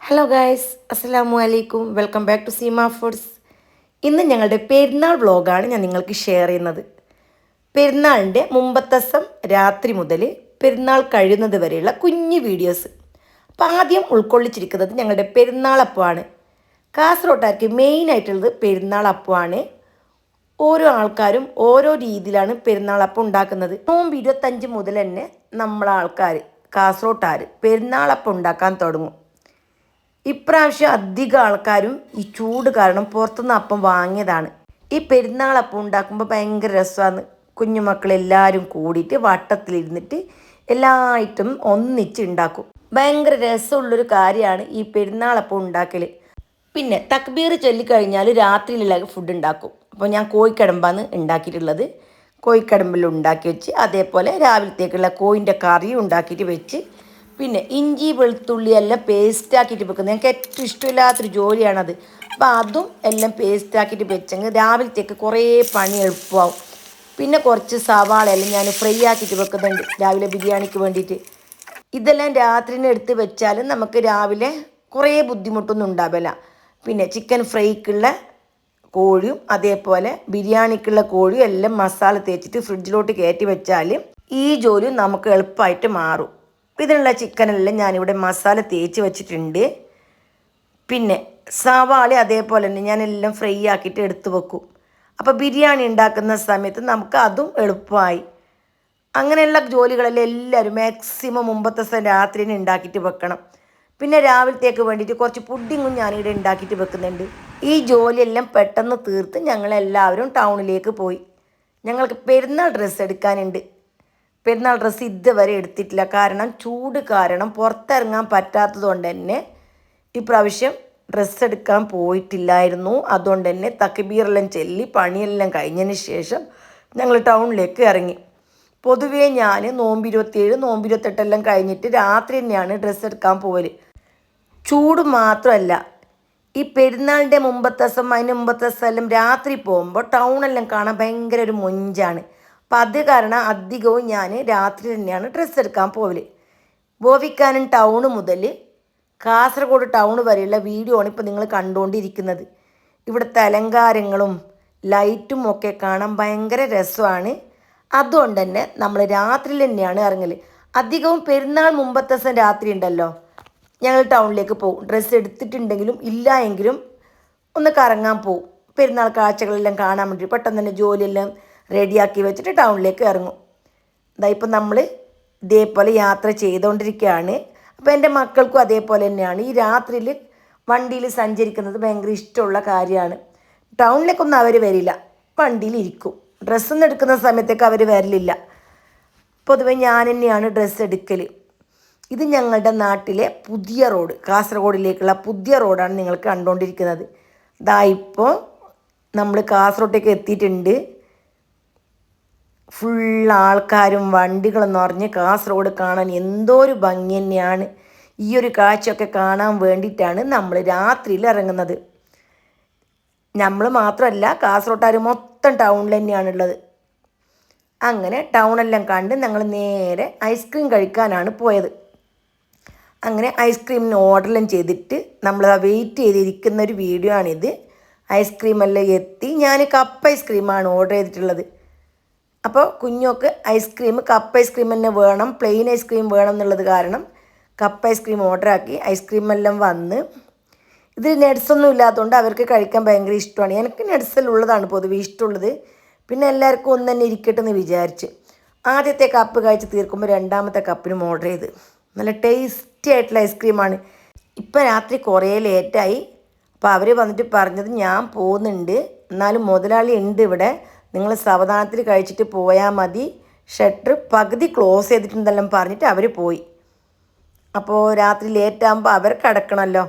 Hello guys, അസ്സലാമു അലൈക്കും. Welcome back to Seema foods. ഇന്ന് ഞങ്ങളുടെ പെരുന്നാൾ വ്ളോഗാണ് ഞാൻ നിങ്ങൾക്ക് ഷെയർ ചെയ്യുന്നത്. പെരുന്നാളിൻ്റെ മുമ്പത്തെ ദിവസം രാത്രി മുതൽ പെരുന്നാൾ കഴിയുന്നത് വരെയുള്ള കുഞ്ഞു വീഡിയോസ്. അപ്പോൾ ആദ്യം ഉൾക്കൊള്ളിച്ചിരിക്കുന്നത് ഞങ്ങളുടെ പെരുന്നാളപ്പമാണ്. കാസർഗോട്ടുകാർക്ക് മെയിനായിട്ടുള്ളത് പെരുന്നാളപ്പമാണ്. ഓരോ ആൾക്കാരും ഓരോ രീതിയിലാണ് പെരുന്നാളപ്പം ഉണ്ടാക്കുന്നത്. നോമ്പ് 25 മുതൽ തന്നെ നമ്മളെ ആൾക്കാർ കാസർഗോട്ടുകാർ പെരുന്നാളപ്പം ഉണ്ടാക്കാൻ തുടങ്ങും. ഇപ്രാവശ്യം അധികം ആൾക്കാരും ഈ ചൂട് കാരണം പുറത്തുനിന്ന് അപ്പം വാങ്ങിയതാണ്. ഈ പെരുന്നാളപ്പം ഉണ്ടാക്കുമ്പോൾ ഭയങ്കര രസമാണ്. കുഞ്ഞുമക്കളെല്ലാവരും കൂടിയിട്ട് വട്ടത്തിലിരുന്നിട്ട് എല്ലാ ഐറ്റം ഒന്നിച്ച് ഉണ്ടാക്കും. ഭയങ്കര രസമുള്ളൊരു കാര്യമാണ് ഈ പെരുന്നാളപ്പം ഉണ്ടാക്കൽ. പിന്നെ തക്ബീർ ചൊല്ലിക്കഴിഞ്ഞാൽ രാത്രിയിലുള്ള ഫുഡ് ഉണ്ടാക്കും. അപ്പോൾ ഞാൻ കോഴിക്കടമ്പാണ് ഉണ്ടാക്കിയിട്ടുള്ളത്. കോഴിക്കടമ്പിൽ ഉണ്ടാക്കി വെച്ച് അതേപോലെ രാവിലത്തേക്കുള്ള കോഴിൻ്റെ കറിയും ഉണ്ടാക്കിയിട്ട് വെച്ച്, പിന്നെ ഇഞ്ചി വെളുത്തുള്ളി എല്ലാം പേസ്റ്റാക്കിയിട്ട് വെക്കുന്നത് ഞങ്ങൾക്ക് ഏറ്റവും ഇഷ്ടമില്ലാത്തൊരു ജോലിയാണത്. അപ്പോൾ അതും എല്ലാം പേസ്റ്റാക്കിയിട്ട് വെച്ചെങ്കിൽ രാവിലത്തേക്ക് കുറേ പണി എളുപ്പമാവും. പിന്നെ കുറച്ച് സവാള എല്ലാം ഞാൻ ഫ്രൈ ആക്കിയിട്ട് വെക്കുന്നുണ്ട് രാവിലെ ബിരിയാണിക്ക് വേണ്ടിയിട്ട്. ഇതെല്ലാം രാത്രിന് എടുത്ത് വെച്ചാൽ നമുക്ക് രാവിലെ കുറേ ബുദ്ധിമുട്ടൊന്നും ഉണ്ടാവില്ല. പിന്നെ ചിക്കൻ ഫ്രൈക്കുള്ള കോഴിയും അതേപോലെ ബിരിയാണിക്കുള്ള കോഴിയും എല്ലാം മസാല തേച്ചിട്ട് ഫ്രിഡ്ജിലോട്ട് കയറ്റി വെച്ചാൽ ഈ ജോലി നമുക്ക് എളുപ്പമായിട്ട് മാറും. ഇതിനുള്ള ചിക്കനെല്ലാം ഞാനിവിടെ മസാല തേച്ച് വെച്ചിട്ടുണ്ട്. പിന്നെ സവാള അതേപോലെ തന്നെ ഞാനെല്ലാം ഫ്രൈ ആക്കിയിട്ട് എടുത്ത് വെക്കും. അപ്പോൾ ബിരിയാണി ഉണ്ടാക്കുന്ന സമയത്ത് നമുക്ക് അതും എളുപ്പമായി. അങ്ങനെയുള്ള ജോലികളെല്ലാം എല്ലാവരും മാക്സിമം മുമ്പത്തെ ദിവസം രാത്രിന് ഉണ്ടാക്കിയിട്ട് വെക്കണം. പിന്നെ രാവിലത്തേക്ക് വേണ്ടിയിട്ട് കുറച്ച് പുഡിങ്ങും ഞാനിവിടെ ഉണ്ടാക്കിയിട്ട് വെക്കുന്നുണ്ട്. ഈ ജോലിയെല്ലാം പെട്ടെന്ന് തീർത്ത് ഞങ്ങളെല്ലാവരും ടൗണിലേക്ക് പോയി. ഞങ്ങൾക്ക് പെരുന്നാൾ ഡ്രസ്സ് എടുക്കാനുണ്ട്. പെരുന്നാൾ ഡ്രസ്സ് ഇതുവരെ എടുത്തിട്ടില്ല. കാരണം ചൂട് കാരണം പുറത്തിറങ്ങാൻ പറ്റാത്തത് കൊണ്ട് തന്നെ ഇപ്രാവശ്യം ഡ്രസ്സ് എടുക്കാൻ പോയിട്ടില്ലായിരുന്നു. അതുകൊണ്ട് തന്നെ തക്ബീറെല്ലാം ചൊല്ലി പണിയെല്ലാം കഴിഞ്ഞതിന് ശേഷം ഞങ്ങൾ ടൗണിലേക്ക് ഇറങ്ങി. പൊതുവേ ഞാൻ നോമ്പ് 27 നോമ്പ് 28 കഴിഞ്ഞിട്ട് രാത്രി തന്നെയാണ് ഡ്രസ്സ് എടുക്കാൻ പോകൽ. ചൂട് മാത്രമല്ല, ഈ പെരുന്നാളിൻ്റെ മുമ്പത്തെ ദിവസം അതിന് മുമ്പത്തെ ദിവസം എല്ലാം രാത്രി പോകുമ്പോൾ ടൗണെല്ലാം കാണാൻ ഭയങ്കര ഒരു മൊഞ്ചാണ്. അപ്പം അത് കാരണം അധികവും ഞാൻ രാത്രി തന്നെയാണ് ഡ്രസ്സ് എടുക്കാൻ പോകൽ. ബോവിക്കാനം ടൗണ് മുതൽ കാസർഗോഡ് ടൗൺ വരെയുള്ള വീഡിയോ ആണ് ഇപ്പോൾ നിങ്ങൾ കണ്ടുകൊണ്ടിരിക്കുന്നത്. ഇവിടുത്തെ അലങ്കാരങ്ങളും ലൈറ്റും ഒക്കെ കാണാൻ ഭയങ്കര രസമാണ്. അതുകൊണ്ട് തന്നെ നമ്മൾ രാത്രിയിൽ തന്നെയാണ് ഇറങ്ങൽ. അധികവും പെരുന്നാൾ മുമ്പത്തെ ദിവസം രാത്രി ഉണ്ടല്ലോ, ഞങ്ങൾ ടൗണിലേക്ക് പോകും. ഡ്രസ്സ് എടുത്തിട്ടുണ്ടെങ്കിലും ഇല്ല എങ്കിലും ഒന്ന് കറങ്ങാൻ പോകും. പെരുന്നാൾ കാഴ്ചകളെല്ലാം കാണാൻ വേണ്ടി പെട്ടെന്ന് തന്നെ ജോലിയെല്ലാം റെഡിയാക്കി വെച്ചിട്ട് ടൗണിലേക്ക് ഇറങ്ങും. ഇപ്പം നമ്മൾ ഇതേപോലെ യാത്ര ചെയ്തുകൊണ്ടിരിക്കുകയാണ്. അപ്പോൾ എൻ്റെ മക്കൾക്കും അതേപോലെ തന്നെയാണ്. ഈ രാത്രിയിൽ വണ്ടിയിൽ സഞ്ചരിക്കുന്നത് ഭയങ്കര ഇഷ്ടമുള്ള കാര്യമാണ്. ടൗണിലേക്കൊന്നും അവർ വരില്ല, വണ്ടിയിലിരിക്കും. ഡ്രസ്സൊന്നും എടുക്കുന്ന സമയത്തേക്ക് അവർ വരലില്ല. പൊതുവെ ഞാൻ തന്നെയാണ് ഡ്രസ്സ് എടുക്കൽ. ഇത് ഞങ്ങളുടെ നാട്ടിലെ പുതിയ റോഡ്, കാസർഗോഡിലേക്കുള്ള പുതിയ റോഡാണ് നിങ്ങൾ കണ്ടുകൊണ്ടിരിക്കുന്നത്. ഇപ്പോൾ നമ്മൾ കാസർഗോട്ടേക്ക് എത്തിയിട്ടുണ്ട്. ഫുൾ ആൾക്കാരും വണ്ടികളും നിറഞ്ഞ് കാസർഗോഡ് കാണാൻ എന്തോ ഒരു ഭംഗി തന്നെയാണ്. ഈ ഒരു കാഴ്ചയൊക്കെ കാണാൻ വേണ്ടിയിട്ടാണ് നമ്മൾ രാത്രിയിൽ ഇറങ്ങുന്നത്. നമ്മൾ മാത്രമല്ല, കാസർഗോട്ടുകാർ മൊത്തം ടൗണിൽ തന്നെയാണുള്ളത്. അങ്ങനെ ടൗണെല്ലാം കണ്ട് ഞങ്ങൾ നേരെ ഐസ്ക്രീം കഴിക്കാനാണ് പോയത്. അങ്ങനെ ഐസ്ക്രീമിന് ഓർഡറെല്ലാം ചെയ്തിട്ട് നമ്മൾ വെയിറ്റ് ചെയ്തിരിക്കുന്ന ഒരു വീഡിയോ ആണിത്. ഐസ്ക്രീമെല്ലാം എത്തി. ഞാൻ കപ്പ് ഐസ്ക്രീമാണ് ഓർഡർ ചെയ്തിട്ടുള്ളത്. അപ്പോൾ കുഞ്ഞോക്ക് ഐസ്ക്രീം കപ്പ് ഐസ്ക്രീം തന്നെ വേണം, പ്ലെയിൻ ഐസ്ക്രീം വേണം എന്നുള്ളത് കാരണം കപ്പ് ഐസ്ക്രീം ഓർഡറാക്കി. ഐസ്ക്രീമെല്ലാം വന്ന് ഇതിൽ നട്സൊന്നും ഇല്ലാത്തതുകൊണ്ട് അവർക്ക് കഴിക്കാൻ ഭയങ്കര ഇഷ്ടമാണ്. എനിക്ക് നട്സെല്ലാം ഉള്ളതാണ് പൊതുവെ ഇഷ്ടമുള്ളത്. പിന്നെ എല്ലാവർക്കും ഒന്ന് തന്നെ ഇരിക്കട്ടെ എന്ന് വിചാരിച്ച് ആദ്യത്തെ കപ്പ് കഴിച്ച് തീർക്കുമ്പോൾ രണ്ടാമത്തെ കപ്പിനും ഓർഡർ ചെയ്ത്. നല്ല ടേസ്റ്റി ആയിട്ടുള്ള ഐസ്ക്രീമാണ്. ഇപ്പം രാത്രി കുറേ ലേറ്റായി. അപ്പോൾ അവർ വന്നിട്ട് പറഞ്ഞത് ഞാൻ പോകുന്നുണ്ട്, എന്നാലും മുതലാളി ഉണ്ട് ഇവിടെ, നിങ്ങൾ സാവധാനത്തിൽ കഴിച്ചിട്ട് പോയാൽ മതി, ഷട്ടർ പകുതി ക്ലോസ് ചെയ്തിട്ടുണ്ടെല്ലാം പറഞ്ഞിട്ട് അവർ പോയി. അപ്പോൾ രാത്രി ലേറ്റാകുമ്പോൾ അവർ കിടക്കണമല്ലോ.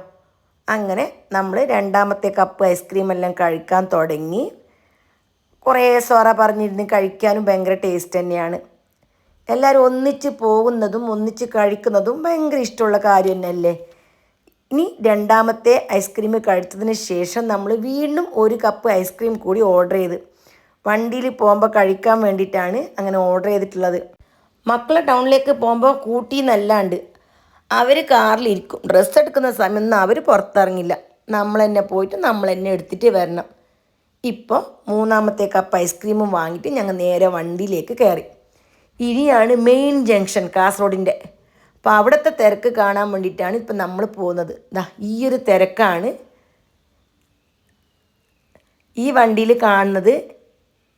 അങ്ങനെ നമ്മൾ രണ്ടാമത്തെ കപ്പ് ഐസ്ക്രീമെല്ലാം കഴിക്കാൻ തുടങ്ങി. കുറേ സോറ പറഞ്ഞിരുന്ന് കഴിക്കാനും ഭയങ്കര ടേസ്റ്റ് തന്നെയാണ്. എല്ലാവരും ഒന്നിച്ച് പോകുന്നതും ഒന്നിച്ച് കഴിക്കുന്നതും ഭയങ്കര ഇഷ്ടമുള്ള കാര്യം തന്നെയല്ലേ. ഇനി രണ്ടാമത്തെ ഐസ്ക്രീം കഴിച്ചതിന് ശേഷം നമ്മൾ വീണ്ടും ഒരു കപ്പ് ഐസ്ക്രീം കൂടി ഓർഡർ ചെയ്ത് വണ്ടിയിൽ പോകുമ്പോൾ കഴിക്കാൻ വേണ്ടിയിട്ടാണ് അങ്ങനെ ഓർഡർ ചെയ്തിട്ടുള്ളത്. മക്കളെ ടൗണിലേക്ക് പോകുമ്പോൾ കൂട്ടി എന്നല്ലാണ്ട് അവർ കാറിലിരിക്കും. ഡ്രസ്സ് എടുക്കുന്ന സമയമൊന്നും അവർ പുറത്തിറങ്ങില്ല. നമ്മൾ തന്നെ പോയിട്ട് നമ്മൾ തന്നെ എടുത്തിട്ട് വരണം. ഇപ്പോൾ മൂന്നാമത്തെ കപ്പ് ഐസ്ക്രീമും വാങ്ങിയിട്ട് ഞങ്ങൾ നേരെ വണ്ടിയിലേക്ക് കയറി. ഇനിയാണ് മെയിൻ ജംഗ്ഷൻ കാസർഗോഡിൻ്റെ. അപ്പോൾ അവിടുത്തെ തിരക്ക് കാണാൻ വേണ്ടിയിട്ടാണ് ഇപ്പം നമ്മൾ പോകുന്നത്. ഈ ഒരു തിരക്കാണ് ഈ വണ്ടിയിൽ കാണുന്നത്.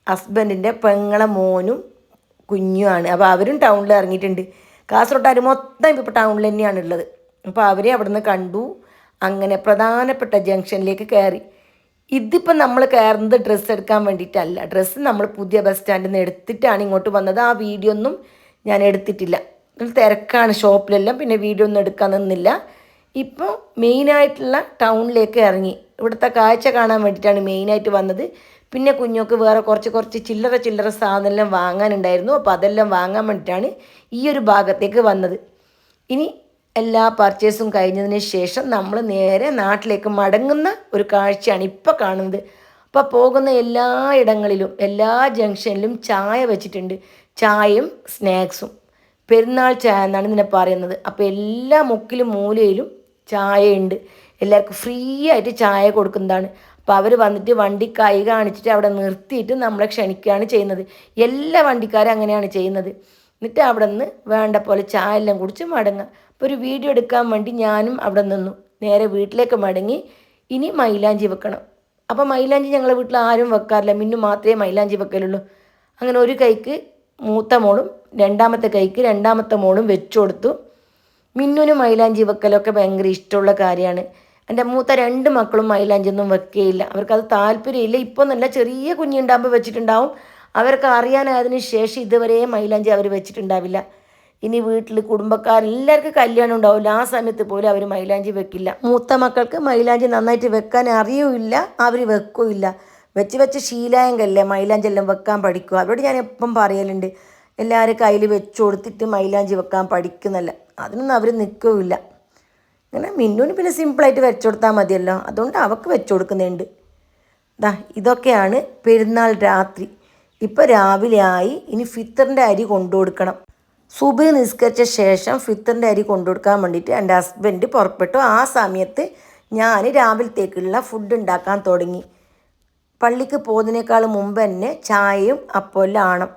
ഹസ്ബൻഡിൻ്റെ പെങ്ങളെ മോനും കുഞ്ഞുമാണ്. അപ്പോൾ അവരും ടൗണിൽ ഇറങ്ങിയിട്ടുണ്ട്. കാസർഗോട്ടുകാർ മൊത്തം ഇപ്പോൾ ടൗണിൽ തന്നെയാണ് ഉള്ളത്. അപ്പോൾ അവരെ അവിടെ നിന്ന് കണ്ടു. അങ്ങനെ പ്രധാനപ്പെട്ട ജംഗ്ഷനിലേക്ക് കയറി. ഇതിപ്പോൾ നമ്മൾ കയറുന്നത് ഡ്രസ്സ് എടുക്കാൻ വേണ്ടിയിട്ടല്ല. ഡ്രസ്സ് നമ്മൾ പുതിയ ബസ് സ്റ്റാൻഡിൽ നിന്ന് എടുത്തിട്ടാണ് ഇങ്ങോട്ട് വന്നത്. ആ വീഡിയോ ഒന്നും ഞാൻ എടുത്തിട്ടില്ല. തിരക്കാണ് ഷോപ്പിലെല്ലാം. പിന്നെ വീഡിയോ ഒന്നും എടുക്കാൻ നിന്നില്ല. ഇപ്പോൾ മെയിനായിട്ടുള്ള ടൗണിലേക്ക് ഇറങ്ങി. ഇവിടുത്തെ കാഴ്ച കാണാൻ വേണ്ടിയിട്ടാണ് മെയിനായിട്ട് വന്നത്. പിന്നെ കുഞ്ഞുങ്ങൾക്ക് വേറെ കുറച്ച് ചില്ലറ സാധനമെല്ലാം വാങ്ങാനുണ്ടായിരുന്നു. അപ്പോൾ അതെല്ലാം വാങ്ങാൻ വേണ്ടിയിട്ടാണ് ഈ ഒരു ഭാഗത്തേക്ക് വന്നത്. ഇനി എല്ലാ പർച്ചേസും കഴിഞ്ഞതിന് ശേഷം നമ്മൾ നേരെ നാട്ടിലേക്ക് മടങ്ങുന്ന ഒരു കാഴ്ചയാണ് ഇപ്പോൾ കാണുന്നത്. അപ്പോൾ പോകുന്ന എല്ലാ ഇടങ്ങളിലും എല്ലാ ജംഗ്ഷനിലും ചായ വെച്ചിട്ടുണ്ട്. ചായയും സ്നാക്സും. പെരുന്നാൾ ചായ എന്നാണ് ഇതിനെ പറയുന്നത്. അപ്പോൾ എല്ലാ മുക്കിലും മൂലയിലും ചായയുണ്ട്. എല്ലാവർക്കും ഫ്രീ ആയിട്ട് ചായ കൊടുക്കുന്നതാണ്. അപ്പോൾ അവർ വന്നിട്ട് വണ്ടി കൈ കാണിച്ചിട്ട് അവിടെ നിർത്തിയിട്ട് നമ്മളെ ക്ഷണിക്കുകയാണ് ചെയ്യുന്നത്. എല്ലാ വണ്ടിക്കാരും അങ്ങനെയാണ് ചെയ്യുന്നത്. എന്നിട്ട് അവിടെ നിന്ന് വേണ്ട പോലെ ചായ എല്ലാം കുടിച്ച് മടങ്ങുക. അപ്പോൾ ഒരു വീഡിയോ എടുക്കാൻ വേണ്ടി ഞാനും അവിടെ നിന്നു. നേരെ വീട്ടിലേക്ക് മടങ്ങി. ഇനി മൈലാഞ്ചി വെക്കണം. അപ്പോൾ മൈലാഞ്ചി ഞങ്ങളെ വീട്ടിൽ ആരും വെക്കാറില്ല. മിന്നു മാത്രമേ മൈലാഞ്ചി വെക്കലുള്ളൂ. അങ്ങനെ ഒരു കൈക്ക് മൂത്ത മോളും രണ്ടാമത്തെ കൈക്ക് രണ്ടാമത്തെ മോളും വെച്ചു കൊടുത്തു. മിന്നുവിന് മൈലാഞ്ചി വെക്കലൊക്കെ ഭയങ്കര ഇഷ്ടമുള്ള കാര്യമാണ്. എൻ്റെ മൂത്ത രണ്ട് മക്കളും മൈലാഞ്ചിയൊന്നും വെക്കുകയില്ല. അവർക്കത് താല്പര്യമില്ല. ഇപ്പോൾ നല്ല ചെറിയ കുഞ്ഞുണ്ടാകുമ്പോൾ വെച്ചിട്ടുണ്ടാവും. അവർക്ക് അറിയാനായതിനു ശേഷം ഇതുവരെ മൈലാഞ്ചി അവർ വെച്ചിട്ടുണ്ടാവില്ല. ഇനി വീട്ടിൽ കുടുംബക്കാരെല്ലാവർക്കും കല്യാണം ഉണ്ടാവില്ല. ആ സമയത്ത് പോലും അവർ മൈലാഞ്ചി വെക്കില്ല. മൂത്ത മക്കൾക്ക് മൈലാഞ്ചി നന്നായിട്ട് വെക്കാൻ അറിയുമില്ല. അവർ വെക്കുകയില്ല. വെച്ച് ശീലായെങ്കല്ലേ മൈലാഞ്ചി എല്ലാം വെക്കാൻ പഠിക്കുക. അവരോട് ഞാൻ എപ്പം പറയലുണ്ട്, എല്ലാവരും കയ്യിൽ വെച്ച് കൊടുത്തിട്ട് മൈലാഞ്ചി വെക്കാൻ പഠിക്കുന്നല്ല. അതിനൊന്നും അവർ നിൽക്കുകയില്ല. അങ്ങനെ മിന്നുവിന് പിന്നെ സിമ്പിളായിട്ട് വെച്ചു കൊടുത്താൽ മതിയല്ലോ. അതുകൊണ്ട് അവൾക്ക് വെച്ചു കൊടുക്കുന്നുണ്ട്. ഇതൊക്കെയാണ് പെരുന്നാൾ രാത്രി. ഇപ്പോൾ രാവിലെ ആയി. ഇനി ഫിത്തറിൻ്റെ അരി കൊണ്ടു കൊടുക്കണം. സുബഹി നിസ്കരിച്ച ശേഷം ഫിത്തറിൻ്റെ അരി കൊണ്ടു കൊടുക്കാൻ വേണ്ടിയിട്ട് എൻ്റെ ഹസ്ബൻഡ് പുറപ്പെട്ടു. ആ സമയത്ത് ഞാൻ രാവിലത്തേക്കുള്ള ഫുഡ് ഉണ്ടാക്കാൻ തുടങ്ങി. പള്ളിക്ക് പോകുന്നതിനേക്കാൾ മുമ്പ് തന്നെ ചായയും അപ്പമെല്ലാം ആണം.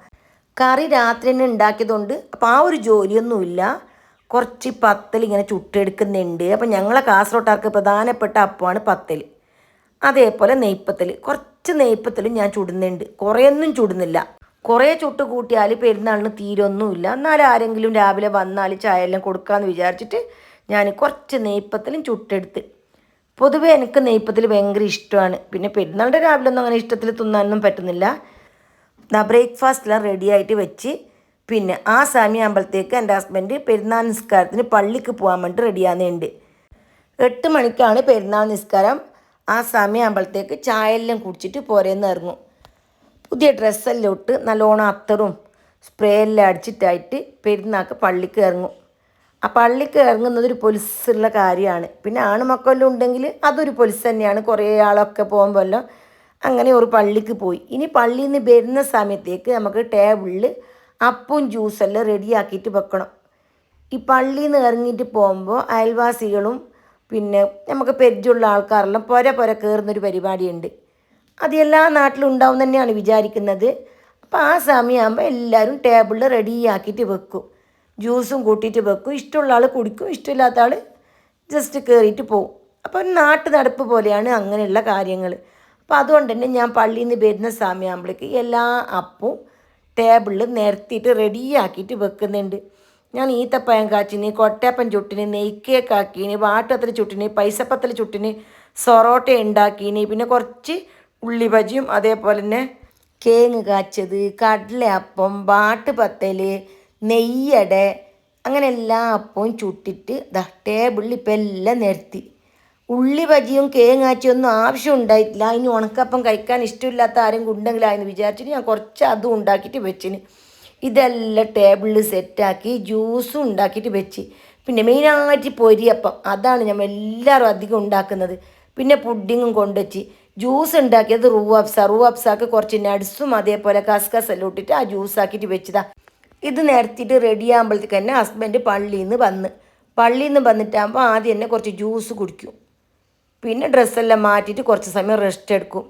കറി രാത്രി തന്നെ ഉണ്ടാക്കിയതുകൊണ്ട് അപ്പോൾ ആ ഒരു ജോലിയൊന്നുമില്ല. കുറച്ച് പത്തൽ ഇങ്ങനെ ചുട്ടെടുക്കുന്നുണ്ട്. അപ്പം ഞങ്ങളെ കാസർഗോട്ടാർക്ക് പ്രധാനപ്പെട്ട അപ്പമാണ് പത്തൽ. അതേപോലെ നെയ്പ്പത്തൽ. കുറച്ച് നെയ്പ്പത്തലും ഞാൻ ചുടുന്നുണ്ട്. കുറേയൊന്നും ചുടുന്നില്ല. കുറേ ചുട്ട് കൂട്ടിയാൽ പെരുന്നാളിന് തീരൊന്നുമില്ല. എന്നാലും ആരെങ്കിലും രാവിലെ വന്നാൽ ചായ എല്ലാം കൊടുക്കാമെന്ന് വിചാരിച്ചിട്ട് ഞാൻ കുറച്ച് നെയ്പ്പത്തലും ചുട്ടെടുത്ത്. പൊതുവേ എനിക്ക് നെയ്പ്പത്തൽ ഭയങ്കര ഇഷ്ടമാണ്. പിന്നെ പെരുന്നാളിൻ്റെ രാവിലെ ഒന്നും അങ്ങനെ ഇഷ്ടത്തിൽ തിന്നാനൊന്നും പറ്റുന്നില്ല. ബ്രേക്ക്ഫാസ്റ്റെല്ലാം റെഡിയായിട്ട് വെച്ച് പിന്നെ ആ സമയമാകുമ്പോഴത്തേക്ക് എൻ്റെ ഹസ്ബൻഡ് പെരുന്നാൾ നിസ്കാരത്തിന് പള്ളിക്ക് പോകാൻ വേണ്ടിയിട്ട് റെഡിയാകുന്നുണ്ട്. 8 മണിക്കാണ് പെരുന്നാൾ നിസ്കാരം. ആ സമയമാകുമ്പോഴത്തേക്ക് ചായ എല്ലാം കുടിച്ചിട്ട് പോരേന്ന് ഇറങ്ങും. പുതിയ ഡ്രസ്സെല്ലാം ഇട്ട് നല്ലോണം അത്തറും സ്പ്രേ എല്ലാം അടിച്ചിട്ടായിട്ട് പെരുന്നാൾക്ക് പള്ളിക്ക് ഇറങ്ങും. ആ പള്ളിക്ക് ഇറങ്ങുന്നത് ഒരു പൊലിസുള്ള കാര്യമാണ്. പിന്നെ ആണുമക്കളെല്ലാം ഉണ്ടെങ്കിൽ അതൊരു പൊലിസ് തന്നെയാണ്. കുറേ ആളൊക്കെ പോകുമ്പോഴല്ലോ അങ്ങനെ ഒരു പള്ളിക്ക് പോയി. ഇനി പള്ളിയിൽ നിന്ന് വരുന്ന സമയത്തേക്ക് നമുക്ക് ടേബിളിൽ അപ്പവും ജ്യൂസെല്ലാം റെഡിയാക്കിയിട്ട് വെക്കണം. ഈ പള്ളിയിൽ നിന്ന് ഇറങ്ങിയിട്ട് പോകുമ്പോൾ അയൽവാസികളും പിന്നെ നമുക്ക് പരിചയമുള്ള ആൾക്കാരെല്ലാം പുര കയറുന്നൊരു പരിപാടിയുണ്ട്. അത് എല്ലാ നാട്ടിലും ഉണ്ടാവും തന്നെയാണ് വിചാരിക്കുന്നത്. അപ്പോൾ ആ സമയമാകുമ്പോൾ എല്ലാവരും ടേബിളിൽ റെഡിയാക്കിയിട്ട് വെക്കും. ജ്യൂസും കൂട്ടിയിട്ട് വെക്കും. ഇഷ്ടമുള്ള ആൾ കുടിക്കും, ഇഷ്ടമില്ലാത്ത ആൾ ജസ്റ്റ് കയറിയിട്ട് പോകും. അപ്പോൾ ഒരു നാട്ടു നടപ്പ് പോലെയാണ് അങ്ങനെയുള്ള കാര്യങ്ങൾ. അപ്പോൾ അതുകൊണ്ട് തന്നെ ഞാൻ പള്ളിയിൽ നിന്ന് വരുന്ന സമയമാകുമ്പോഴേക്ക് എല്ലാ അപ്പവും ടേബിളിൽ നിരത്തിയിട്ട് റെഡിയാക്കിയിട്ട് വെക്കുന്നുണ്ട്. ഞാൻ ഈത്തപ്പഴം കാച്ചിന്, കൊട്ടയപ്പം ചുട്ടിന്, നെയ്ക്കേക്കാക്കീന്, വാട്ടത്തിൽ ചുട്ടിന്, പൈസപ്പത്തിൽ ചുട്ടിന്, സൊറോട്ട ഉണ്ടാക്കീന്, പിന്നെ കുറച്ച് ഉള്ളി ബജിയും അതേപോലെ തന്നെ കേങ്ങ് കാച്ചത്, കടലയപ്പം, വാട്ടുപത്തൽ, നെയ്യട, അങ്ങനെ എല്ലാ അപ്പവും ചുട്ടിട്ട് ടേബിളിൽ ഇപ്പം എല്ലാം നിരത്തി. ഉള്ളി ബജിയും കേങ്ങാച്ചിയൊന്നും ആവശ്യം ഉണ്ടായിട്ടില്ല. അതിന് ഉണക്കപ്പം കഴിക്കാൻ ഇഷ്ടമില്ലാത്ത ആരും ഉണ്ടെങ്കിലായെന്ന് വിചാരിച്ചിട്ട് ഞാൻ കുറച്ച് അതും ഉണ്ടാക്കിയിട്ട് വെച്ചിന്. ഇതെല്ലാം ടേബിളിൽ സെറ്റാക്കി ജ്യൂസും ഉണ്ടാക്കിയിട്ട് വെച്ച്. പിന്നെ മെയിനായിട്ട് പൊരിയപ്പം, അതാണ് നമ്മൾ എല്ലാവരും അധികം ഉണ്ടാക്കുന്നത്. പിന്നെ പുഡിങ്ങും കൊണ്ടുവച്ച്. ജ്യൂസ് ഉണ്ടാക്കിയത് റൂഅഫ്സാക്ക് കുറച്ച് നട്സും അതേപോലെ കസ്കസെല്ലാം ഇട്ടിട്ട് ആ ജ്യൂസാക്കിയിട്ട് വെച്ചതാ. ഇത് നിരത്തിയിട്ട് റെഡിയാകുമ്പോഴത്തേക്ക് തന്നെ ഹസ്ബൻഡ് പള്ളിയിൽ നിന്ന് വന്ന്. പള്ളിയിൽ നിന്ന് വന്നിട്ടാകുമ്പോൾ ആദ്യം തന്നെ കുറച്ച് ജ്യൂസ് കുടിക്കും. പിന്നെ ഡ്രസ്സെല്ലാം മാറ്റിയിട്ട് കുറച്ച് സമയം റെസ്റ്റ് എടുക്കും.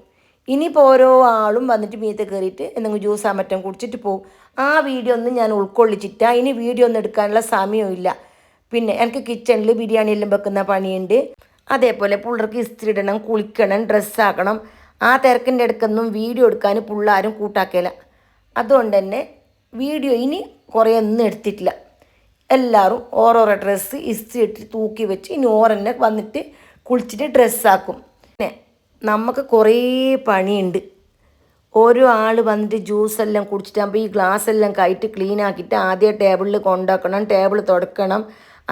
ഇനിയിപ്പോൾ ഓരോ ആളും വന്നിട്ട് മീത്തെ കയറിയിട്ട് എന്തെങ്കിലും ജ്യൂസ് മറ്റും കുടിച്ചിട്ട് പോകും. ആ വീഡിയോ ഒന്നും ഞാൻ ഉൾക്കൊള്ളിച്ചിട്ടാ. ഇനി വീഡിയോ ഒന്നും എടുക്കാനുള്ള സമയമില്ല. പിന്നെ എനിക്ക് കിച്ചണിൽ ബിരിയാണി എല്ലാം വെക്കുന്ന പണിയുണ്ട്. അതേപോലെ പിള്ളേർക്ക് ഇസ്തിരി ഇടണം, കുളിക്കണം, ഡ്രസ്സാക്കണം. ആ തിരക്കിൻ്റെ ഇടയ്ക്കൊന്നും വീഡിയോ എടുക്കാൻ പിള്ളേരും കൂട്ടാക്കില്ല. അതുകൊണ്ട് തന്നെ വീഡിയോ ഇനി കുറേ ഒന്നും എടുത്തിട്ടില്ല. എല്ലാവരും ഓരോരോ ഡ്രസ്സ് ഇസ്തിരി ഇട്ട് തൂക്കി വെച്ച് ഇനി ഓരെന്നെ വന്നിട്ട് കുളിച്ചിട്ട് ഡ്രസ്സാക്കും. പിന്നെ നമുക്ക് കുറേ പണിയുണ്ട്. ഓരോ ആൾ വന്നിട്ട് ജ്യൂസെല്ലാം കുടിച്ചിട്ടാകുമ്പോൾ ഈ ഗ്ലാസ് എല്ലാം കയറ്റി ക്ലീൻ ആക്കിയിട്ട് ആദ്യം ടേബിളിൽ കൊണ്ടാക്കണം, ടേബിൾ തുടക്കണം.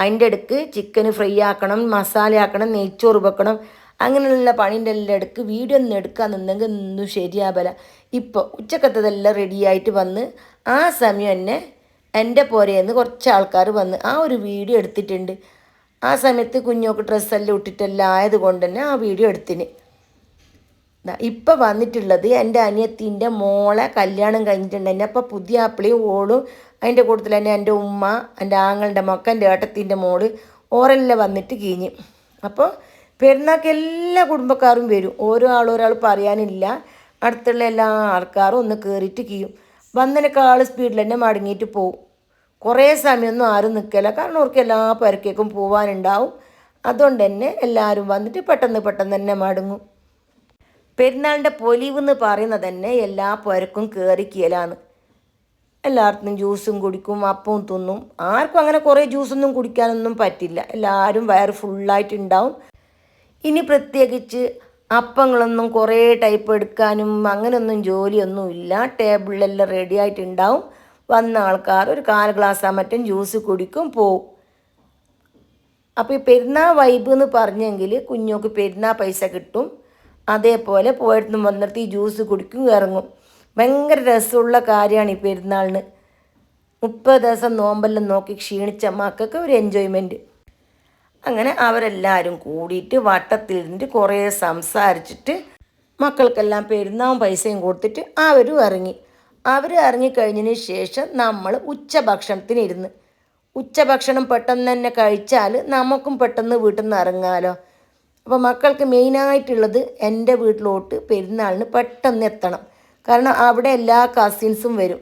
അതിൻ്റെ ഇടയ്ക്ക് ചിക്കൻ ഫ്രൈ ആക്കണം, മസാല ആക്കണം, നെയ്ച്ചോറ് വെക്കണം. അങ്ങനെയുള്ള പണീൻ്റെ എല്ലാം ഇടയ്ക്ക് വീഡിയോ ഒന്നും എടുക്കാൻ നിന്നെങ്കിൽ ഒന്നും ശരിയാവില്ല. ഇപ്പോൾ ഉച്ചക്കത്തതെല്ലാം റെഡിയായിട്ട് വന്ന് ആ സമയം തന്നെ എൻ്റെ പോരേന്ന് കുറച്ച് ആൾക്കാർ വന്ന് ആ ഒരു വീഡിയോ എടുത്തിട്ടുണ്ട്. ആ സമയത്ത് കുഞ്ഞോക്ക് ഡ്രസ്സെല്ലാം ഇട്ടിട്ടെല്ലാം ആയതുകൊണ്ട് തന്നെ ആ വീഡിയോ എടുത്തിന്. ഇപ്പം വന്നിട്ടുള്ളത് എൻ്റെ അനിയത്തിൻ്റെ മോളെ കല്യാണം കഴിഞ്ഞിട്ടുണ്ടെന്നെ. അപ്പോൾ പുതിയ ആപ്പിളിയും ഓളും അതിൻ്റെ കൂട്ടത്തിൽ തന്നെ എൻ്റെ ഉമ്മ, എൻ്റെ ആങ്ങളുടെ മക്ക, എൻ്റെ ഏട്ടത്തിൻ്റെ മോള് ഓരെല്ലാം വന്നിട്ട് കീഞ്ഞ്. അപ്പോൾ പെരുന്നാൾക്ക് എല്ലാ കുടുംബക്കാരും വരും. ഓരോരാൾ പറയാനില്ല. അടുത്തുള്ള എല്ലാ ആൾക്കാരും ഒന്ന് കയറിയിട്ട് കീയും. വന്നതിനേക്കാൾ സ്പീഡിൽ തന്നെ മടങ്ങിയിട്ട് പോവും. കുറേ സമയമൊന്നും ആരും നിൽക്കില്ല. കാരണം അവർക്ക് എല്ലാ പരക്കേക്കും പോകാനുണ്ടാവും. അതുകൊണ്ട് തന്നെ എല്ലാവരും വന്നിട്ട് പെട്ടെന്ന് തന്നെ മടങ്ങും. പെരുന്നാളിൻ്റെ പൊലിവ് എന്ന് പറയുന്നത് തന്നെ എല്ലാ പുരക്കും കയറി കീലാണ്. എല്ലായിടത്തും ജ്യൂസും കുടിക്കും, അപ്പവും തിന്നും. ആർക്കും അങ്ങനെ കുറേ ജ്യൂസൊന്നും കുടിക്കാനൊന്നും പറ്റില്ല. എല്ലാവരും വയറ് ഫുള്ളായിട്ടുണ്ടാവും. ഇനി പ്രത്യേകിച്ച് അപ്പങ്ങളൊന്നും കുറേ ടൈപ്പ് എടുക്കാനും അങ്ങനെയൊന്നും ജോലിയൊന്നും ഇല്ല. ടേബിളിലെല്ലാം റെഡി ആയിട്ടുണ്ടാവും. വന്ന ആൾക്കാർ ഒരു 4 ഗ്ലാസ് മറ്റും ജ്യൂസ് കുടിക്കും, പോവും. അപ്പോൾ ഈ പെരുന്നാൾ വൈബ് എന്ന് പറഞ്ഞെങ്കിൽ കുഞ്ഞോക്ക് പെരുന്നാൾ പൈസ കിട്ടും. അതേപോലെ പോയിടത്തും വന്നിട്ട് ഈ ജ്യൂസ് കുടിക്കും, ഇറങ്ങും. ഭയങ്കര രസമുള്ള കാര്യമാണ് ഈ പെരുന്നാളിന്. 30 ദിവസം നോമ്പെല്ലാം നോക്കി ക്ഷീണിച്ച മക്കൾക്ക് ഒരു എൻജോയ്മെൻറ്റ്. അങ്ങനെ അവരെല്ലാവരും കൂടിയിട്ട് വട്ടത്തിലിരുന്നിട്ട് കുറേ സംസാരിച്ചിട്ട് മക്കൾക്കെല്ലാം പെരുന്നാളും പൈസയും കൊടുത്തിട്ട് അവരും ഇറങ്ങി. അവർ ഇറങ്ങിക്കഴിഞ്ഞതിന് ശേഷം നമ്മൾ ഉച്ചഭക്ഷണത്തിനിരുന്ന്. ഉച്ചഭക്ഷണം പെട്ടെന്ന് തന്നെ കഴിച്ചാൽ നമുക്കും പെട്ടെന്ന് വീട്ടിൽ നിന്ന് ഇറങ്ങാമല്ലോ. അപ്പോൾ മക്കൾക്ക് മെയിനായിട്ടുള്ളത് എൻ്റെ വീട്ടിലോട്ട് പെരുന്നാളിന് പെട്ടെന്ന് എത്തണം. കാരണം അവിടെ എല്ലാ കസിൻസും വരും.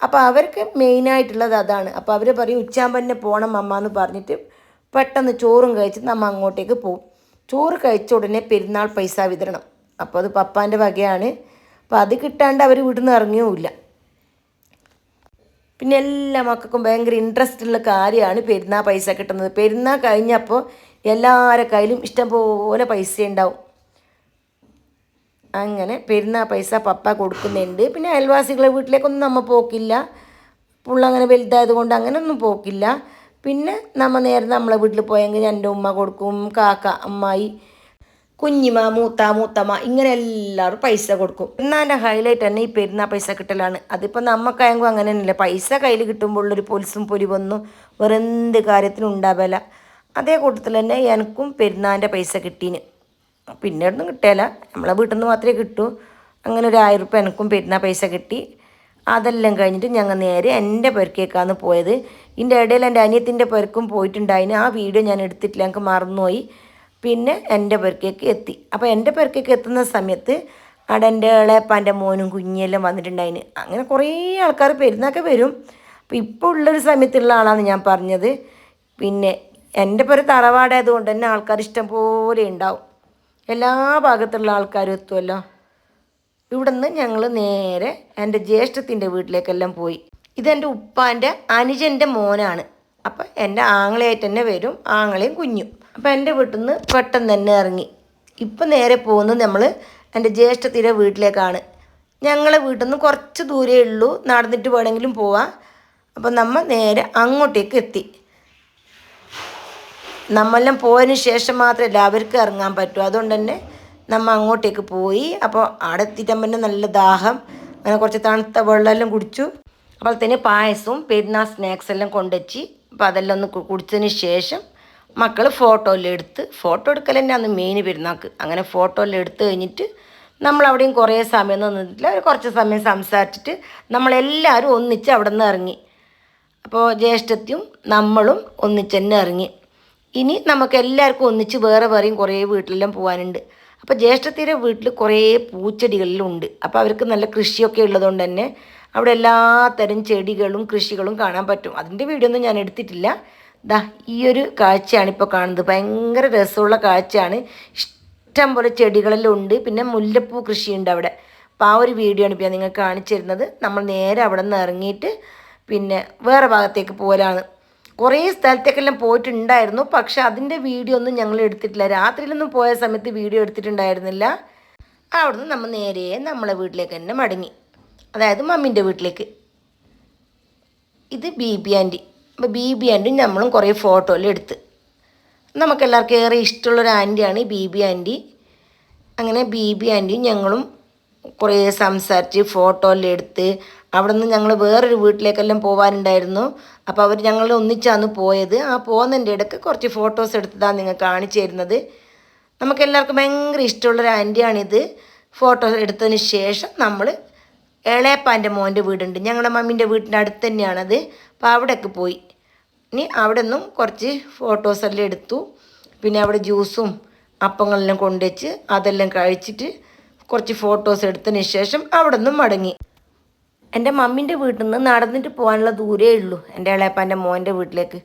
അപ്പോൾ അവർക്ക് മെയിനായിട്ടുള്ളത് അതാണ്. അപ്പോൾ അവർ പറയും ഉച്ചാകുമ്പോൾ തന്നെ പോകണം അമ്മ എന്ന് പറഞ്ഞിട്ട് പെട്ടെന്ന് ചോറും കഴിച്ച് നമ്മൾ അങ്ങോട്ടേക്ക് പോകും. ചോറ് കഴിച്ച ഉടനെ പെരുന്നാൾ പൈസ വിതരണം. അപ്പോൾ അത് പപ്പാൻ്റെ വകയാണ്. അപ്പോൾ അത് കിട്ടാണ്ട് അവർ വീട്ടിൽ നിന്ന് ഇറങ്ങിയുമില്ല. പിന്നെ എല്ലാ മക്കൾക്കും ഭയങ്കര ഇൻട്രസ്റ്റ് ഉള്ള കാര്യമാണ് പെരുന്നാൾ പൈസ കിട്ടുന്നത്. പെരുന്നാൾ കഴിഞ്ഞപ്പോൾ എല്ലാവരുടെ കയ്യിലും ഇഷ്ടംപോലെ പൈസ ഉണ്ടാവും. അങ്ങനെ പെരുന്നാൾ പൈസ പപ്പ കൊടുക്കുന്നുണ്ട്. പിന്നെ അയൽവാസികളെ വീട്ടിലേക്കൊന്നും നമ്മൾ പോക്കില്ല. പുള്ള അങ്ങനെ വലുതായത് കൊണ്ട് അങ്ങനെയൊന്നും പോക്കില്ല. പിന്നെ നമ്മൾ നേരെ നമ്മളെ വീട്ടിൽ പോയെങ്കിൽ എൻ്റെ ഉമ്മ കൊടുക്കും, കാക്ക, അമ്മായി, കുഞ്ഞിമ, മൂത്തമ്മ, ഇങ്ങനെ എല്ലാവരും പൈസ കൊടുക്കും. പെരുന്നാളിൻ്റെ ഹൈലൈറ്റ് തന്നെ ഈ പെരുന്നാൾ പൈസ കിട്ടലാണ്. അതിപ്പോൾ നമുക്കായെങ്കിൽ അങ്ങനെ തന്നെയല്ല. പൈസ കയ്യിൽ കിട്ടുമ്പോൾ ഉള്ളൊരു പൊലിസും പൊലിവൊന്നും വേറെ എന്ത് കാര്യത്തിനും ഉണ്ടാവില്ല. അതേ കൂട്ടത്തിൽ തന്നെ എനിക്കും പെരുന്നാളിൻ്റെ പൈസ കിട്ടീന്. പിന്നെ ഒന്നും കിട്ടില്ല, നമ്മളെ വീട്ടിൽ നിന്ന് മാത്രമേ കിട്ടൂ. അങ്ങനെ ഒരു 1000 റുപ്യ എനിക്കും പെരുന്നാൾ പൈസ കിട്ടി. അതെല്ലാം കഴിഞ്ഞിട്ട് ഞങ്ങൾ നേരെ എൻ്റെ പെരക്കേക്കാണ് പോയത്. ഇതിൻ്റെ ഇടയിൽ എൻ്റെ അനിയത്തിൻ്റെ പെരക്കും പോയിട്ടുണ്ടായിന്. ആ വീഡിയോ ഞാൻ എടുത്തിട്ടില്ല, എനിക്ക് മറന്നുപോയി. പിന്നെ എൻ്റെ പെരക്കേക്ക് എത്തി. അപ്പോൾ എൻ്റെ പെരക്കേക്ക് എത്തുന്ന സമയത്ത് അവിടെ എൻ്റെ ഇളയപ്പാൻ്റെ മോനും കുഞ്ഞെല്ലാം വന്നിട്ടുണ്ടായിന്. അങ്ങനെ കുറേ ആൾക്കാർ പെരുന്നാൾക്ക് വരും. അപ്പോൾ ഇപ്പോൾ ഉള്ളൊരു സമയത്തുള്ള ആളാണ് ഞാൻ പറഞ്ഞത്. പിന്നെ എൻ്റെ പേര് തറവാടായതുകൊണ്ട് തന്നെ ആൾക്കാർ ഇഷ്ടം പോലെ ഉണ്ടാവും. എല്ലാ ഭാഗത്തുള്ള ആൾക്കാരും എത്തുമല്ലോ. ഇവിടുന്ന് ഞങ്ങൾ നേരെ എൻ്റെ ജ്യേഷ്ഠത്തിൻ്റെ വീട്ടിലേക്കെല്ലാം പോയി. ഇതെൻ്റെ ഉപ്പാൻ്റെ അനുജൻ്റെ മോനാണ്. അപ്പം എൻ്റെ ആങ്ങളയായിട്ട് തന്നെ വരും, ആങ്ങളെയും കുഞ്ഞും. അപ്പം എൻ്റെ വീട്ടിൽ നിന്ന് പെട്ടെന്ന് തന്നെ ഇറങ്ങി. ഇപ്പം നേരെ പോകുന്നത് നമ്മൾ എൻ്റെ ജ്യേഷ്ഠത്തിൻ്റെ വീട്ടിലേക്കാണ്. ഞങ്ങളെ വീട്ടിൽ നിന്ന് കുറച്ച് ദൂരേ ഉള്ളൂ, നടന്നിട്ട് വേണമെങ്കിലും പോവാം. അപ്പം നമ്മൾ നേരെ അങ്ങോട്ടേക്ക് എത്തി. നമ്മളെല്ലാം പോയതിന് ശേഷം മാത്രമല്ല അവർക്ക് ഇറങ്ങാൻ പറ്റൂ. അതുകൊണ്ട് തന്നെ നമ്മൾ അങ്ങോട്ടേക്ക് പോയി. അപ്പോൾ അവിടെ എത്തിയിട്ടാകുമ്പോൾ നല്ല ദാഹം, അങ്ങനെ കുറച്ച് തണുത്ത വെള്ളമെല്ലാം കുടിച്ചു. അപ്പോൾ തന്നെ പായസവും പെരുന്നാൾ സ്നാക്സ് എല്ലാം കൊണ്ടുവച്ച്. അപ്പോൾ അതെല്ലാം ഒന്ന് കുടിച്ചതിന് ശേഷം മക്കൾ ഫോട്ടോ എല്ലാം എടുത്ത്, ഫോട്ടോ എടുക്കൽ തന്നെ അന്ന് മെയിൻ പെരുന്നാൾക്ക്. അങ്ങനെ ഫോട്ടോ എല്ലാം എടുത്ത് കഴിഞ്ഞിട്ട് നമ്മളവിടെയും കുറേ സമയം നിന്നിട്ടില്ല, കുറച്ച് സമയം സംസാരിച്ചിട്ട് നമ്മളെല്ലാവരും ഒന്നിച്ച് അവിടെ നിന്ന് ഇറങ്ങി. അപ്പോൾ ജ്യേഷ്ഠത്തിയും നമ്മളും ഒന്നിച്ച് തന്നെ ഇറങ്ങി. ഇനി നമുക്ക് എല്ലാവർക്കും ഒന്നിച്ച് വേറെ വേറെയും കുറേ വീട്ടിലെല്ലാം പോകാനുണ്ട്. അപ്പോൾ ജ്യേഷ്ഠത്തിയുടെ വീട്ടിൽ കുറേ പൂച്ചെടികളിലുണ്ട്. അപ്പോൾ അവർക്ക് നല്ല കൃഷിയൊക്കെ ഉള്ളതുകൊണ്ട് തന്നെ അവിടെ എല്ലാ തരം ചെടികളും കൃഷികളും കാണാൻ പറ്റും. അതിൻ്റെ വീഡിയോ ഒന്നും ഞാൻ എടുത്തിട്ടില്ല. ദാ ഈ ഒരു കാഴ്ചയാണ് ഇപ്പോൾ കാണുന്നത്. ഭയങ്കര രസമുള്ള കാഴ്ചയാണ്. ഇഷ്ടം പോലെ ചെടികളെല്ലാം ഉണ്ട്. പിന്നെ മുല്ലപ്പൂ കൃഷിയുണ്ട് അവിടെ. അപ്പോൾ ആ ഒരു വീഡിയോ ആണ് ഇപ്പോൾ ഞാൻ നിങ്ങൾക്ക് കാണിച്ചു തരുന്നത്. നമ്മൾ നേരെ അവിടെ നിന്ന് ഇറങ്ങിയിട്ട് പിന്നെ വേറെ ഭാഗത്തേക്ക് പോകലാണ്. കുറേ സ്ഥലത്തേക്കെല്ലാം പോയിട്ടുണ്ടായിരുന്നു, പക്ഷെ അതിൻ്റെ വീഡിയോ ഒന്നും ഞങ്ങൾ എടുത്തിട്ടില്ല. രാത്രിയിലൊന്നും പോയ സമയത്ത് വീഡിയോ എടുത്തിട്ടുണ്ടായിരുന്നില്ല. അവിടുന്ന് നമ്മൾ നേരെ നമ്മളെ വീട്ടിലേക്ക് തന്നെ മടങ്ങി, അതായത് മമ്മീൻ്റെ വീട്ടിലേക്ക്. ഇത് ബീബി ആൻറ്റി. അപ്പോൾ ബീബി ആൻറ്റിയും നമ്മളും കുറേ ഫോട്ടോ എല്ലാം എടുത്ത്. നമുക്കെല്ലാവർക്കും ഏറെ ഇഷ്ടമുള്ളൊരു ആൻറ്റിയാണ് ബീബി ആൻറ്റി. അങ്ങനെ ബീബി ആൻറ്റിയും ഞങ്ങളും കുറേ സംസാരിച്ച് ഫോട്ടോ എല്ലാം എടുത്ത് അവിടെ നിന്ന് ഞങ്ങൾ വേറൊരു വീട്ടിലേക്കെല്ലാം പോകാനുണ്ടായിരുന്നു. അപ്പോൾ അവർ ഞങ്ങൾ ഒന്നിച്ചാണ് പോയത്. ആ പോകുന്നതിൻ്റെ ഇടയ്ക്ക് കുറച്ച് ഫോട്ടോസ് എടുത്തതാണ് നിങ്ങൾ കാണിച്ചു തരുന്നത്. നമുക്കെല്ലാവർക്കും ഭയങ്കര ഇഷ്ടമുള്ളൊരു ആൻറ്റിയാണിത്. ഫോട്ടോ എടുത്തതിന് ശേഷം നമ്മൾ എളയപ്പാൻ്റെ മോൻ്റെ വീടുണ്ട്, ഞങ്ങളുടെ മമ്മീൻ്റെ വീട്ടിൻ്റെ അടുത്ത് തന്നെയാണത്. അപ്പോൾ അവിടേക്ക് പോയി. ഇനി അവിടെ നിന്നും കുറച്ച് ഫോട്ടോസെല്ലാം എടുത്തു. പിന്നെ അവിടെ ജ്യൂസും അപ്പങ്ങളെല്ലാം കൊണ്ടുവച്ച് അതെല്ലാം കഴിച്ചിട്ട് കുറച്ച് ഫോട്ടോസ് എടുത്തതിന് ശേഷം അവിടെ നിന്നും മടങ്ങി. എൻ്റെ മമ്മീൻ്റെ വീട്ടിൽ നിന്ന് നടന്നിട്ട് പോകാനുള്ള ദൂരേ ഉള്ളൂ എൻ്റെ ഇളയപ്പാൻ്റെ മോൻ്റെ വീട്ടിലേക്ക്.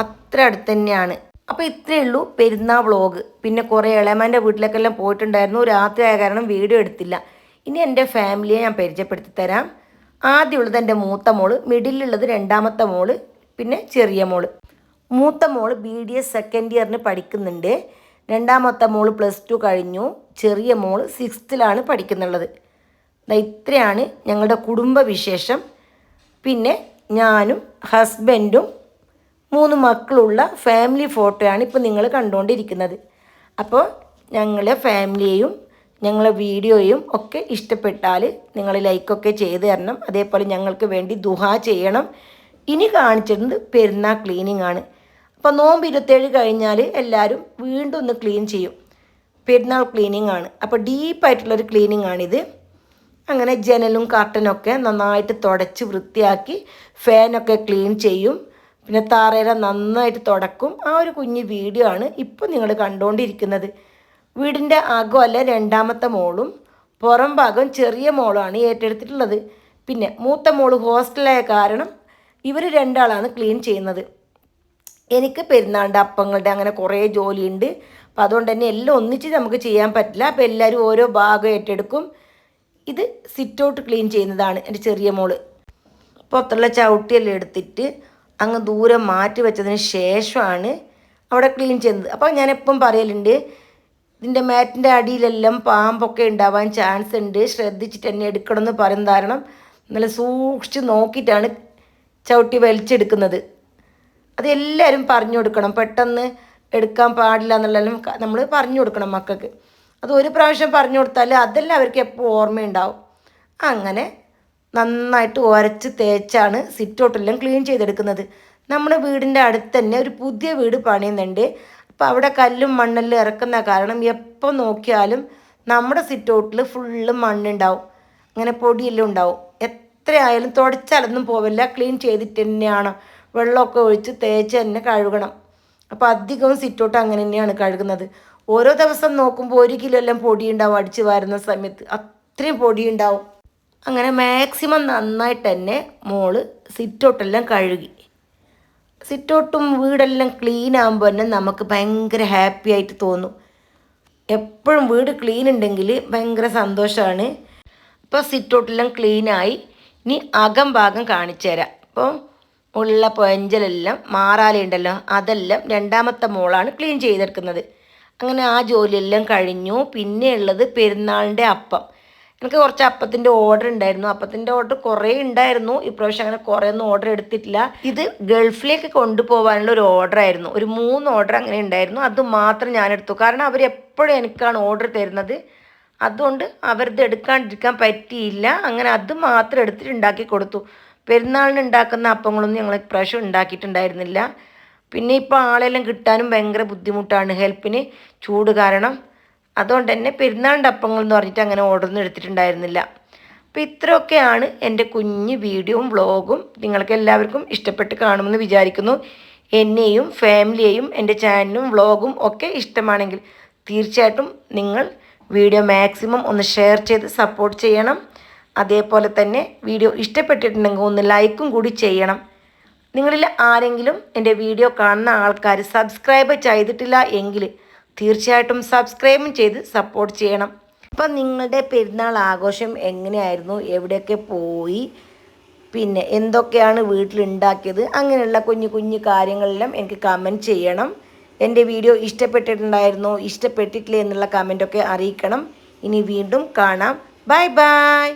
അത്ര അടുത്ത് തന്നെയാണ്. അപ്പോൾ ഇത്രയേ ഉള്ളൂ പെരുന്നാൾ വ്ളോഗ്. പിന്നെ കുറേ ഇളയമാൻ്റെ വീട്ടിലേക്കെല്ലാം പോയിട്ടുണ്ടായിരുന്നു. രാത്രി ആയ കാരണം വീഡിയോ എടുത്തില്ല. ഇനി എൻ്റെ ഫാമിലിയെ ഞാൻ പരിചയപ്പെടുത്തി തരാം. ആദ്യമുള്ളത് എൻ്റെ മൂത്ത മോള്, മിഡിലുള്ളത് രണ്ടാമത്തെ മോള്, പിന്നെ ചെറിയ മോള്. മൂത്ത മോള് BDS സെക്കൻഡ് ഇയറിന് പഠിക്കുന്നുണ്ട്. രണ്ടാമത്തെ മോള് +2 കഴിഞ്ഞു. ചെറിയ മോള് 6th പഠിക്കുന്നുള്ളത്. ഇത്രയാണ് ഞങ്ങളുടെ കുടുംബവിശേഷം. പിന്നെ ഞാനും ഹസ്ബൻഡും 3 മക്കളുള്ള ഫാമിലി ഫോട്ടോയാണ് ഇപ്പോൾ നിങ്ങൾ കണ്ടുകൊണ്ടിരിക്കുന്നത്. അപ്പോൾ ഞങ്ങളെ ഫാമിലിയെയും ഞങ്ങളെ വീഡിയോയും ഒക്കെ ഇഷ്ടപ്പെട്ടാൽ നിങ്ങൾ ലൈക്കൊക്കെ ചെയ്ത് തരണം. അതേപോലെ ഞങ്ങൾക്ക് വേണ്ടി ദുആ ചെയ്യണം. ഇനി കാണിച്ചിരുന്നത് പെരുന്നാൾ ക്ലീനിങ് ആണ്. അപ്പോൾ നോമ്പ് 27 കഴിഞ്ഞാൽ എല്ലാവരും വീണ്ടും ഒന്ന് ക്ലീൻ ചെയ്യും. പെരുന്നാൾ ക്ലീനിങ് ആണ്. അപ്പോൾ ഡീപ്പായിട്ടുള്ളൊരു ക്ലീനിങ് ആണിത്. അങ്ങനെ ജനലും കർട്ടനൊക്കെ നന്നായിട്ട് തുടച്ച് വൃത്തിയാക്കി ഫാനൊക്കെ ക്ലീൻ ചെയ്യും. പിന്നെ താറേര നന്നായിട്ട് തുടക്കും. ആ ഒരു കുഞ്ഞ് വീഡിയോ ആണ് ഇപ്പോൾ നിങ്ങൾ കണ്ടുകൊണ്ടിരിക്കുന്നത്. വീടിൻ്റെ അകമല്ല രണ്ടാമത്തെ മോളും പുറം ഭാഗം ചെറിയ മോളുമാണ് ഏറ്റെടുത്തിട്ടുള്ളത്. പിന്നെ മൂത്ത മോള് ഹോസ്റ്റലായ കാരണം ഇവർ രണ്ടാളാണ് ക്ലീൻ ചെയ്യുന്നത്. എനിക്ക് പെരുന്നാളിൻ്റെ അപ്പങ്ങളുടെ അങ്ങനെ കുറേ ജോലിയുണ്ട്. അപ്പോൾ അതുകൊണ്ട് തന്നെ എല്ലാം ഒന്നിച്ച് നമുക്ക് ചെയ്യാൻ പറ്റില്ല. അപ്പോൾ എല്ലാവരും ഓരോ ഭാഗം ഏറ്റെടുക്കും. ഇത് സിറ്റ് ഔട്ട് ക്ലീൻ ചെയ്യുന്നതാണ് എൻ്റെ ചെറിയ മോള്. പുറത്തുള്ള ചവിട്ടിയെല്ലാം എടുത്തിട്ട് അങ്ങ് ദൂരം മാറ്റി വെച്ചതിന് ശേഷമാണ് അവിടെ ക്ലീൻ ചെയ്യുന്നത്. അപ്പോൾ ഞാനെപ്പം പറയലുണ്ട്, ഇതിൻ്റെ മാറ്റിൻ്റെ അടിയിലെല്ലാം പാമ്പൊക്കെ ഉണ്ടാവാൻ ചാൻസ് ഉണ്ട്, ശ്രദ്ധിച്ചിട്ട് തന്നെ എടുക്കണമെന്ന് പറയുന്ന കാരണം നല്ല സൂക്ഷിച്ച് നോക്കിയിട്ടാണ് ചവിട്ടി വലിച്ചെടുക്കുന്നത്. അത് എല്ലാവരും പറഞ്ഞു കൊടുക്കണം. പെട്ടെന്ന് എടുക്കാൻ പാടില്ല എന്നുള്ളതെല്ലാം നമ്മൾ പറഞ്ഞു കൊടുക്കണം മക്കൾക്ക്. അത് ഒരു പ്രാവശ്യം പറഞ്ഞു കൊടുത്താൽ അതെല്ലാം അവർക്ക് എപ്പോൾ ഓർമ്മയുണ്ടാവും. അങ്ങനെ നന്നായിട്ട് ഉരച്ച് തേച്ചാണ് സിറ്റൗട്ടെല്ലാം ക്ലീൻ ചെയ്തെടുക്കുന്നത്. നമ്മുടെ വീടിൻ്റെ അടുത്ത് തന്നെ ഒരു പുതിയ വീട് പണിയുന്നുണ്ട്. അപ്പോൾ അവിടെ കല്ലും മണ്ണെല്ലാം ഇറക്കുന്ന കാരണം എപ്പോൾ നോക്കിയാലും നമ്മുടെ സിറ്റൗട്ടിൽ ഫുള്ള് മണ്ണുണ്ടാവും, അങ്ങനെ പൊടിയെല്ലാം ഉണ്ടാവും. എത്രയായാലും തുടച്ചാലൊന്നും പോവില്ല, ക്ലീൻ ചെയ്തിട്ട് തന്നെയാണ് വെള്ളമൊക്കെ ഒഴിച്ച് തേച്ച് തന്നെ കഴുകണം. അപ്പോൾ അധികവും സിറ്റൗട്ട് അങ്ങനെ തന്നെയാണ് കഴുകുന്നത്. ഓരോ ദിവസം നോക്കുമ്പോൾ 1 കിലോ എല്ലാം പൊടി ഉണ്ടാവും. അടിച്ച് വരുന്ന സമയത്ത് അത്രയും പൊടി ഉണ്ടാവും. അങ്ങനെ മാക്സിമം നന്നായിട്ട് തന്നെ മോള് സിറ്റൗട്ടെല്ലാം കഴുകി. സിറ്റൗട്ടും വീടെല്ലാം ക്ലീൻ ആകുമ്പോൾ തന്നെ നമുക്ക് ഭയങ്കര ഹാപ്പി ആയിട്ട് തോന്നും. എപ്പോഴും വീട് ക്ലീൻ ഉണ്ടെങ്കിൽ ഭയങ്കര സന്തോഷമാണ്. അപ്പോൾ സിറ്റൗട്ടെല്ലാം ക്ലീനായി. ഇനി അകം ഭാഗം കാണിച്ചു തരാം. അപ്പോൾ ഉള്ള പൊഞ്ചലെല്ലാം മാറാലുണ്ടല്ലോ, അതെല്ലാം രണ്ടാമത്തെ മോളാണ് ക്ലീൻ ചെയ്തെടുക്കുന്നത്. അങ്ങനെ ആ ജോലിയെല്ലാം കഴിഞ്ഞു. പിന്നെ ഉള്ളത് പെരുന്നാളിൻ്റെ അപ്പം. എനിക്ക് കുറച്ച് അപ്പത്തിൻ്റെ ഓർഡർ ഉണ്ടായിരുന്നു. അപ്പത്തിൻ്റെ ഓർഡർ കുറേ ഉണ്ടായിരുന്നു. ഇപ്രാവശ്യം അങ്ങനെ കുറേ ഒന്നും ഓർഡർ എടുത്തിട്ടില്ല. ഇത് ഗൾഫിലേക്ക് കൊണ്ടുപോകാനുള്ള ഒരു ഓർഡർ ആയിരുന്നു. ഒരു 3 ഓർഡർ അങ്ങനെ ഉണ്ടായിരുന്നു. അത് മാത്രം ഞാൻ എടുത്തു. കാരണം അവരെപ്പോഴും എനിക്കാണ് ഓർഡർ തരുന്നത്. അതുകൊണ്ട് അവരത് എടുക്കാണ്ടിരിക്കാൻ പറ്റിയില്ല. അങ്ങനെ അത് മാത്രം എടുത്തിട്ട് ഉണ്ടാക്കി കൊടുത്തു. പെരുന്നാളിന് ഉണ്ടാക്കുന്ന അപ്പങ്ങളൊന്നും ഞങ്ങൾ ഇപ്രാവശ്യം ഉണ്ടാക്കിയിട്ടുണ്ടായിരുന്നില്ല. പിന്നെ ഇപ്പോൾ ആളെല്ലാം കിട്ടാനും ഭയങ്കര ബുദ്ധിമുട്ടാണ് ഹെൽപ്പിന്, ചൂട് കാരണം. അതുകൊണ്ട് തന്നെ പെരുന്നാളിൻ്റെ അപ്പങ്ങൾ എന്ന് പറഞ്ഞിട്ട് അങ്ങനെ ഓർഡറൊന്നും എടുത്തിട്ടുണ്ടായിരുന്നില്ല. അപ്പോൾ ഇത്രയൊക്കെയാണ് എൻ്റെ കുഞ്ഞ് വീഡിയോയും വ്ളോഗും. നിങ്ങൾക്ക് എല്ലാവർക്കും ഇഷ്ടപ്പെട്ട് കാണുമെന്ന് വിചാരിക്കുന്നു. എന്നെയും ഫാമിലിയെയും എൻ്റെ ചാനലും വ്ളോഗും ഒക്കെ ഇഷ്ടമാണെങ്കിൽ തീർച്ചയായിട്ടും നിങ്ങൾ വീഡിയോ മാക്സിമം ഒന്ന് ഷെയർ ചെയ്ത് സപ്പോർട്ട് ചെയ്യണം. അതേപോലെ തന്നെ വീഡിയോ ഇഷ്ടപ്പെട്ടിട്ടുണ്ടെങ്കിൽ ഒന്ന് ലൈക്കും കൂടി ചെയ്യണം. നിങ്ങളിൽ ആരെങ്കിലും എൻ്റെ വീഡിയോ കാണുന്ന ആൾക്കാർ സബ്സ്ക്രൈബ് ചെയ്തിട്ടില്ല എങ്കിൽ തീർച്ചയായിട്ടും സബ്സ്ക്രൈബും ചെയ്ത് സപ്പോർട്ട് ചെയ്യണം. അപ്പം നിങ്ങളുടെ പെരുന്നാൾ ആഘോഷം എങ്ങനെയായിരുന്നു, എവിടെയൊക്കെ പോയി, പിന്നെ എന്തൊക്കെയാണ് വീട്ടിലുണ്ടാക്കിയത്, അങ്ങനെയുള്ള കുഞ്ഞു കുഞ്ഞു കാര്യങ്ങളെല്ലാം എനിക്ക് കമൻറ്റ് ചെയ്യണം. എൻ്റെ വീഡിയോ ഇഷ്ടപ്പെട്ടിട്ടുണ്ടായിരുന്നോ ഇഷ്ടപ്പെട്ടിട്ടില്ലേ എന്നുള്ള കമൻറ്റൊക്കെ അറിയിക്കണം. ഇനി വീണ്ടും കാണാം. Bye bye.